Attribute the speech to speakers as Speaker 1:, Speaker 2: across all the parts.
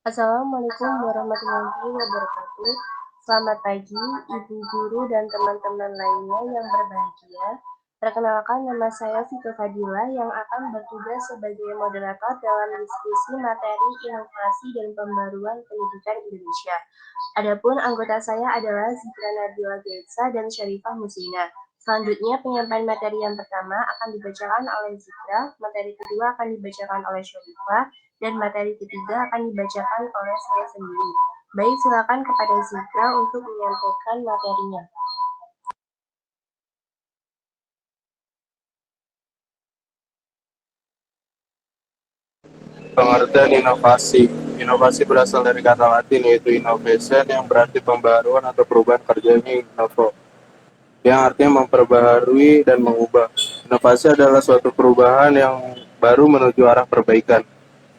Speaker 1: Assalamualaikum warahmatullahi wabarakatuh. Selamat pagi, Ibu Guru dan teman-teman lainnya yang berbahagia. Perkenalkan, nama saya Vito Fadila yang akan bertugas sebagai moderator dalam diskusi materi inovasi dan pembaruan pendidikan Indonesia. Adapun anggota saya adalah Zikra Nabila Gaitsa dan Syarifah Musina. Selanjutnya, penyampaian materi yang pertama akan dibacakan oleh Zikra, materi kedua akan dibacakan oleh Syarifah, dan materi ketiga akan dibacakan oleh saya sendiri. Baik, silakan kepada Zikra untuk menyampaikan materinya.
Speaker 2: Pengertian inovasi. Inovasi berasal dari kata Latin yaitu innovation yang berarti pembaruan atau perubahan kerjanya innovo, yang artinya memperbaharui dan mengubah. Inovasi adalah suatu perubahan yang baru menuju arah perbaikan.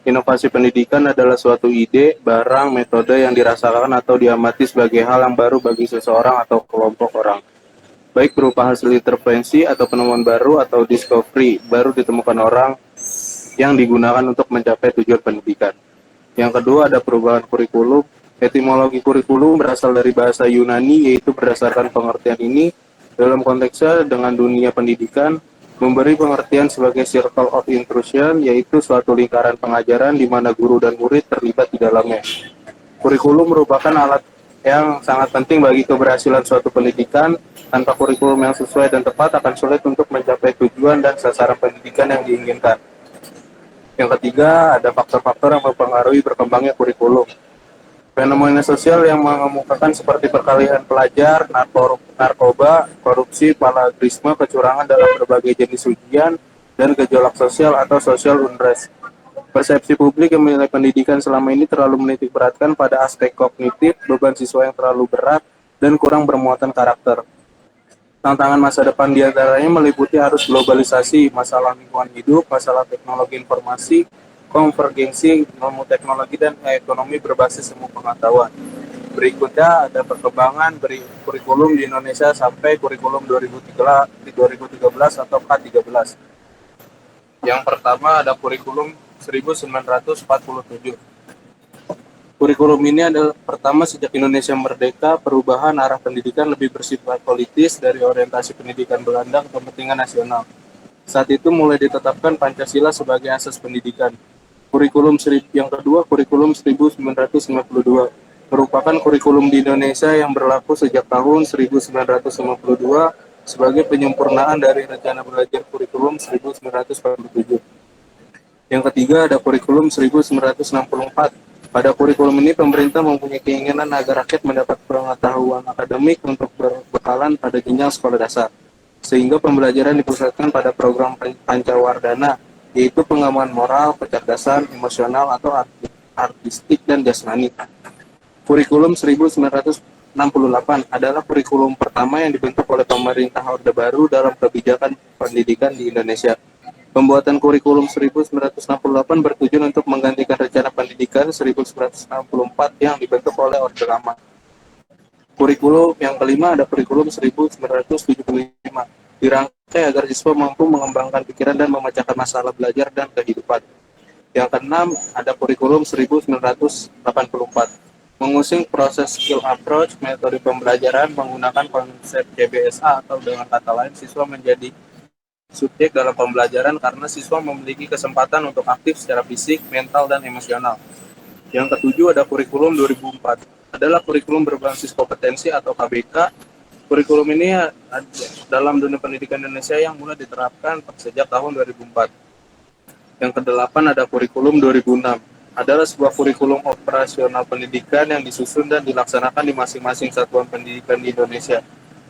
Speaker 2: Inovasi pendidikan adalah suatu ide, barang, metode yang dirasakan atau diamati sebagai hal yang baru bagi seseorang atau kelompok orang. Baik berupa hasil intervensi atau penemuan baru atau discovery baru ditemukan orang yang digunakan untuk mencapai tujuan pendidikan. Yang kedua ada perubahan kurikulum. Etimologi kurikulum berasal dari bahasa Yunani, yaitu berdasarkan pengertian ini dalam konteksnya dengan dunia pendidikan memberi pengertian sebagai circle of intrusion, yaitu suatu lingkaran pengajaran di mana guru dan murid terlibat di dalamnya. Kurikulum merupakan alat yang sangat penting bagi keberhasilan suatu pendidikan. Tanpa kurikulum yang sesuai dan tepat akan sulit untuk mencapai tujuan dan sasaran pendidikan yang diinginkan. Yang ketiga, ada faktor-faktor yang mempengaruhi berkembangnya kurikulum. Fenomena sosial yang mengemukakan seperti perkalian pelajar, narkoba, korupsi, plagiarisme, kecurangan dalam berbagai jenis ujian, dan gejolak sosial atau social unrest. Persepsi publik yang menilai pendidikan selama ini terlalu menitik beratkan pada aspek kognitif, beban siswa yang terlalu berat, dan kurang bermuatan karakter. Tantangan masa depan diantaranya meliputi arus globalisasi, masalah lingkungan hidup, masalah teknologi informasi, konvergensi ilmu teknologi, dan ekonomi berbasis ilmu pengetahuan. Berikutnya ada perkembangan kurikulum di Indonesia sampai kurikulum 2013 atau K13. Yang pertama ada kurikulum 1947. Kurikulum ini adalah pertama sejak Indonesia merdeka, perubahan arah pendidikan lebih bersifat politis dari orientasi pendidikan Belanda ke kepentingan nasional. Saat itu mulai ditetapkan Pancasila sebagai asas pendidikan. Yang kedua, kurikulum 1952 merupakan kurikulum di Indonesia yang berlaku sejak tahun 1952 sebagai penyempurnaan dari rencana belajar kurikulum 1947. Yang ketiga ada kurikulum 1964. Pada kurikulum ini pemerintah mempunyai keinginan agar rakyat mendapat pengetahuan akademik untuk berbekalan pada jenjang sekolah dasar. Sehingga pembelajaran dipusatkan pada program Pancawardana, yaitu pengembangan moral, kecerdasan, emosional atau artistik dan jasmani. Kurikulum 1968 adalah kurikulum pertama yang dibentuk oleh pemerintah Orde Baru dalam kebijakan pendidikan di Indonesia. Pembuatan kurikulum 1968 bertujuan untuk menggantikan rencana pendidikan 1964 yang dibentuk oleh Orde Lama. Kurikulum yang kelima ada kurikulum 1975. Dirangkai agar siswa mampu mengembangkan pikiran dan memecahkan masalah belajar dan kehidupan. Yang keenam ada kurikulum 1984. Mengusung proses skill approach, metode pembelajaran menggunakan konsep CBSA atau dengan kata lain siswa menjadi subjek dalam pembelajaran karena siswa memiliki kesempatan untuk aktif secara fisik, mental, dan emosional. Yang ketujuh ada kurikulum 2004. Adalah kurikulum berbasis kompetensi atau KBK. Kurikulum ini dalam dunia pendidikan Indonesia yang mulai diterapkan sejak tahun 2004. Yang kedelapan ada kurikulum 2006. Adalah sebuah kurikulum operasional pendidikan yang disusun dan dilaksanakan di masing-masing satuan pendidikan di Indonesia.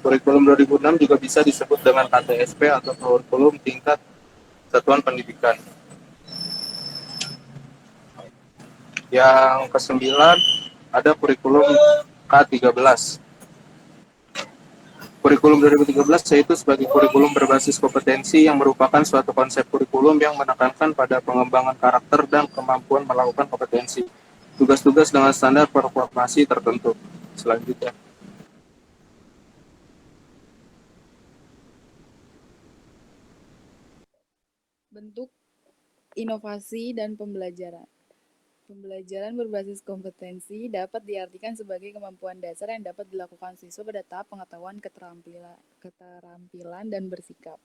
Speaker 2: Kurikulum 2006 juga bisa disebut dengan KTSP atau kurikulum tingkat satuan pendidikan. Yang kesembilan ada kurikulum K13. Kurikulum 2013 yaitu sebagai kurikulum berbasis kompetensi yang merupakan suatu konsep kurikulum yang menekankan pada pengembangan karakter dan kemampuan melakukan kompetensi. Tugas-tugas dengan standar performasi tertentu. Selanjutnya.
Speaker 3: Bentuk inovasi dan pembelajaran. Pembelajaran berbasis kompetensi dapat diartikan sebagai kemampuan dasar yang dapat dilakukan siswa pada tahap pengetahuan keterampilan dan bersikap.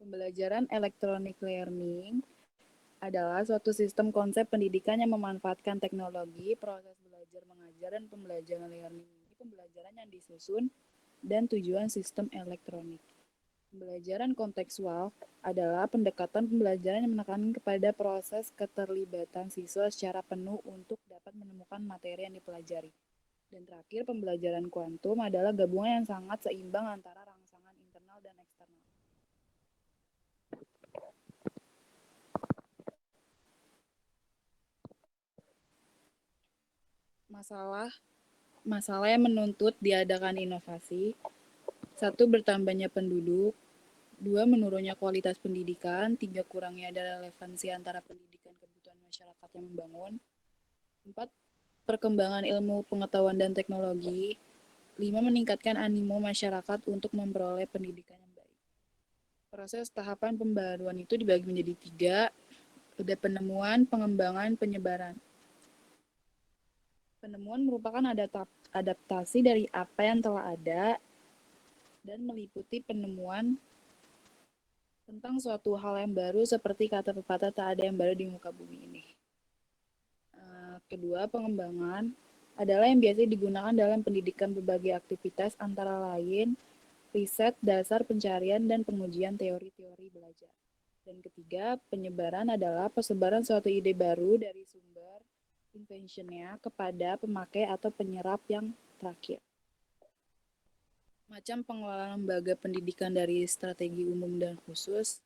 Speaker 3: Pembelajaran electronic learning adalah suatu sistem konsep pendidikan yang memanfaatkan teknologi, proses belajar mengajar, dan pembelajaran learning ini pembelajaran yang disusun dan tujuan sistem elektronik. Pembelajaran kontekstual adalah pendekatan pembelajaran yang menekankan kepada proses keterlibatan siswa secara penuh untuk dapat menemukan materi yang dipelajari. Dan terakhir, pembelajaran kuantum adalah gabungan yang sangat seimbang antara rangsangan internal dan eksternal. Masalah yang menuntut diadakan inovasi. 1. Bertambahnya penduduk. 2. Menurunnya kualitas pendidikan. 3. Kurangnya ada relevansi antara pendidikan kebutuhan masyarakat yang membangun. 4. Perkembangan ilmu pengetahuan dan teknologi. 5. Meningkatkan animo masyarakat untuk memperoleh pendidikan yang baik. Proses tahapan pembaruan itu dibagi menjadi 3. Ada penemuan, pengembangan, penyebaran. Penemuan merupakan adaptasi dari apa yang telah ada dan meliputi penemuan tentang suatu hal yang baru seperti kata pepatah tak ada yang baru di muka bumi ini. Kedua, pengembangan adalah yang biasa digunakan dalam pendidikan berbagai aktivitas antara lain riset, dasar pencarian, dan pengujian teori-teori belajar. Dan ketiga, penyebaran adalah persebaran suatu ide baru dari sumber inventionnya kepada pemakai atau penyerap yang terakhir. Macam pengelolaan lembaga pendidikan dari strategi umum dan khusus,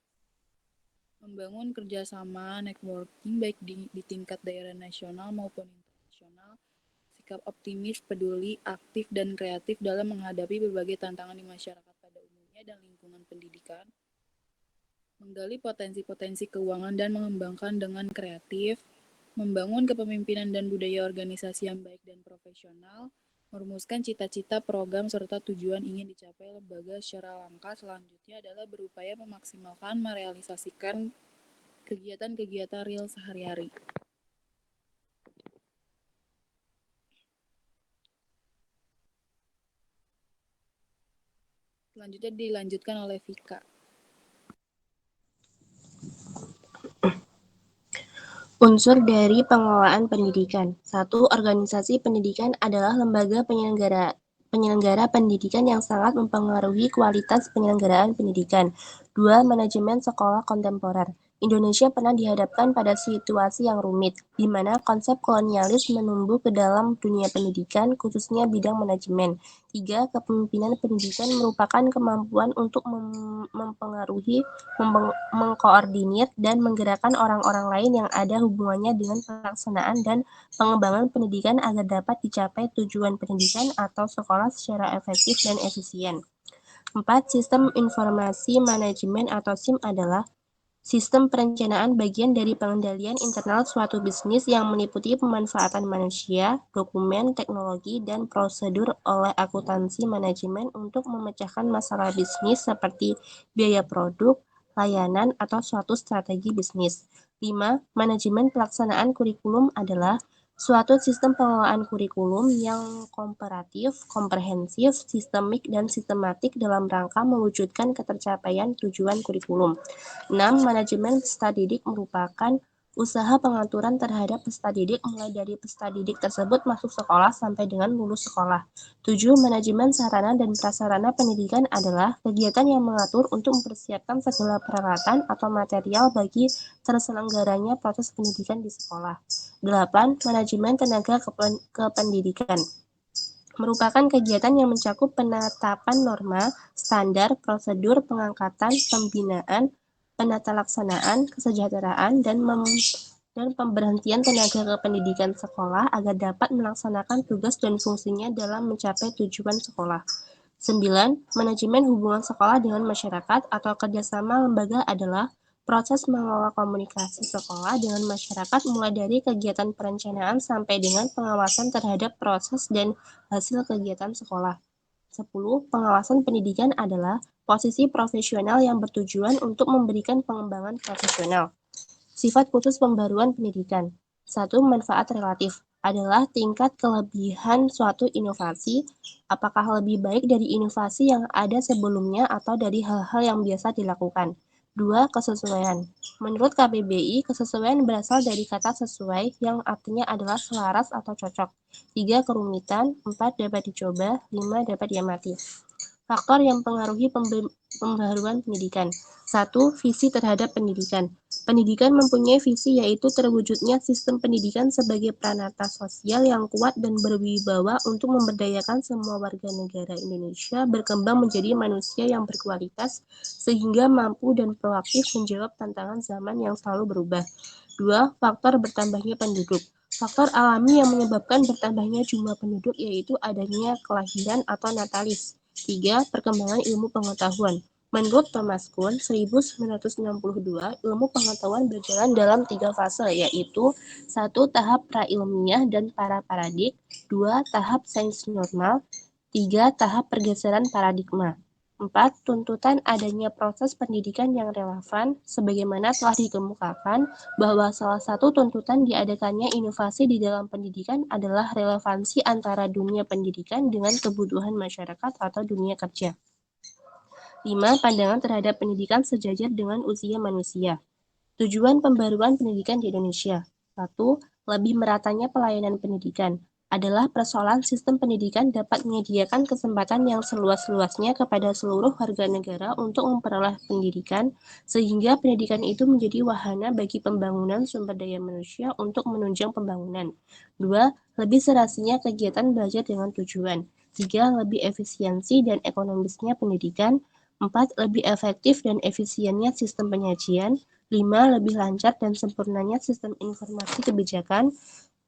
Speaker 3: membangun kerjasama networking baik di tingkat daerah nasional maupun internasional, sikap optimis, peduli, aktif, dan kreatif dalam menghadapi berbagai tantangan di masyarakat pada umumnya dan lingkungan pendidikan, menggali potensi-potensi keuangan dan mengembangkan dengan kreatif, membangun kepemimpinan dan budaya organisasi yang baik dan profesional, merumuskan cita-cita, program, serta tujuan ingin dicapai lembaga secara langkah selanjutnya adalah berupaya memaksimalkan merealisasikan kegiatan-kegiatan real sehari-hari. Selanjutnya dilanjutkan oleh Vika.
Speaker 1: Unsur dari pengelolaan pendidikan. 1. Organisasi pendidikan adalah lembaga penyelenggara pendidikan yang sangat mempengaruhi kualitas penyelenggaraan pendidikan. 2. Manajemen sekolah kontemporer. Indonesia pernah dihadapkan pada situasi yang rumit, di mana konsep kolonialis menumbuh ke dalam dunia pendidikan, khususnya bidang manajemen. 3. Kepemimpinan pendidikan merupakan kemampuan untuk mempengaruhi, mengkoordinir, dan menggerakkan orang-orang lain yang ada hubungannya dengan pelaksanaan dan pengembangan pendidikan agar dapat dicapai tujuan pendidikan atau sekolah secara efektif dan efisien. 4. Sistem informasi manajemen atau SIM adalah sistem perencanaan bagian dari pengendalian internal suatu bisnis yang meliputi pemanfaatan manusia, dokumen, teknologi, dan prosedur oleh akuntansi manajemen untuk memecahkan masalah bisnis seperti biaya produk, layanan, atau suatu strategi bisnis. 5. Manajemen pelaksanaan kurikulum adalah suatu sistem pengelolaan kurikulum yang komparatif, komprehensif, sistemik, dan sistematik dalam rangka mewujudkan ketercapaian tujuan kurikulum. 6. Manajemen peserta didik merupakan usaha pengaturan terhadap peserta didik mulai dari peserta didik tersebut masuk sekolah sampai dengan lulus sekolah. 7. Manajemen sarana dan prasarana pendidikan adalah kegiatan yang mengatur untuk mempersiapkan segala peralatan atau material bagi terselenggaranya proses pendidikan di sekolah. 8. Manajemen tenaga kependidikan merupakan kegiatan yang mencakup penetapan norma, standar, prosedur, pengangkatan, pembinaan, penata laksanaan, kesejahteraan, dan pemberhentian tenaga kependidikan sekolah agar dapat melaksanakan tugas dan fungsinya dalam mencapai tujuan sekolah. 9. Manajemen hubungan sekolah dengan masyarakat atau kerjasama lembaga adalah proses mengelola komunikasi sekolah dengan masyarakat mulai dari kegiatan perencanaan sampai dengan pengawasan terhadap proses dan hasil kegiatan sekolah. 10. Pengawasan pendidikan adalah posisi profesional yang bertujuan untuk memberikan pengembangan profesional. Sifat khusus pembaruan pendidikan. 1. Manfaat relatif adalah tingkat kelebihan suatu inovasi, apakah lebih baik dari inovasi yang ada sebelumnya atau dari hal-hal yang biasa dilakukan. 2. Kesesuaian. Menurut KBBI, kesesuaian berasal dari kata sesuai yang artinya adalah selaras atau cocok. 3. Kerumitan. 4. Dapat dicoba. 5. Dapat diamati. Faktor yang mempengaruhi pembaharuan pendidikan. 1. Visi terhadap pendidikan. Pendidikan mempunyai visi yaitu terwujudnya sistem pendidikan sebagai pranata sosial yang kuat dan berwibawa untuk memberdayakan semua warga negara Indonesia berkembang menjadi manusia yang berkualitas sehingga mampu dan proaktif menjawab tantangan zaman yang selalu berubah. 2. Faktor bertambahnya penduduk. Faktor alami yang menyebabkan bertambahnya jumlah penduduk yaitu adanya kelahiran atau natalis. 3. Perkembangan ilmu pengetahuan. Menurut Thomas Kuhn, 1962, ilmu pengetahuan berjalan dalam 3 fase, yaitu 1. Tahap pra-ilmiah dan para-paradik, 2. Tahap sains normal, 3. Tahap pergeseran paradigma. 4. Tuntutan adanya proses pendidikan yang relevan, sebagaimana telah dikemukakan bahwa salah satu tuntutan diadakannya inovasi di dalam pendidikan adalah relevansi antara dunia pendidikan dengan kebutuhan masyarakat atau dunia kerja. 5. Pandangan terhadap pendidikan sejajar dengan usia manusia. Tujuan pembaruan pendidikan di Indonesia. 1. Lebih meratanya pelayanan pendidikan adalah persoalan sistem pendidikan dapat menyediakan kesempatan yang seluas-luasnya kepada seluruh warga negara untuk memperoleh pendidikan, sehingga pendidikan itu menjadi wahana bagi pembangunan sumber daya manusia untuk menunjang pembangunan. 2. Lebih serasinya kegiatan belajar dengan tujuan. 3. Lebih efisiensi dan ekonomisnya pendidikan. 4. Lebih efektif dan efisiennya sistem penyajian. 5. Lebih lancar dan sempurnanya sistem informasi kebijakan.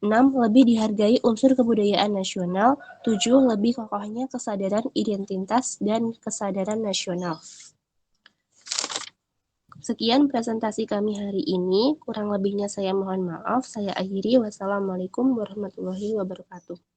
Speaker 1: 6. Lebih dihargai unsur kebudayaan nasional. 7. Lebih kokohnya kesadaran identitas dan kesadaran nasional. Sekian presentasi kami hari ini. Kurang lebihnya saya mohon maaf. Saya akhiri. Wassalamualaikum warahmatullahi wabarakatuh.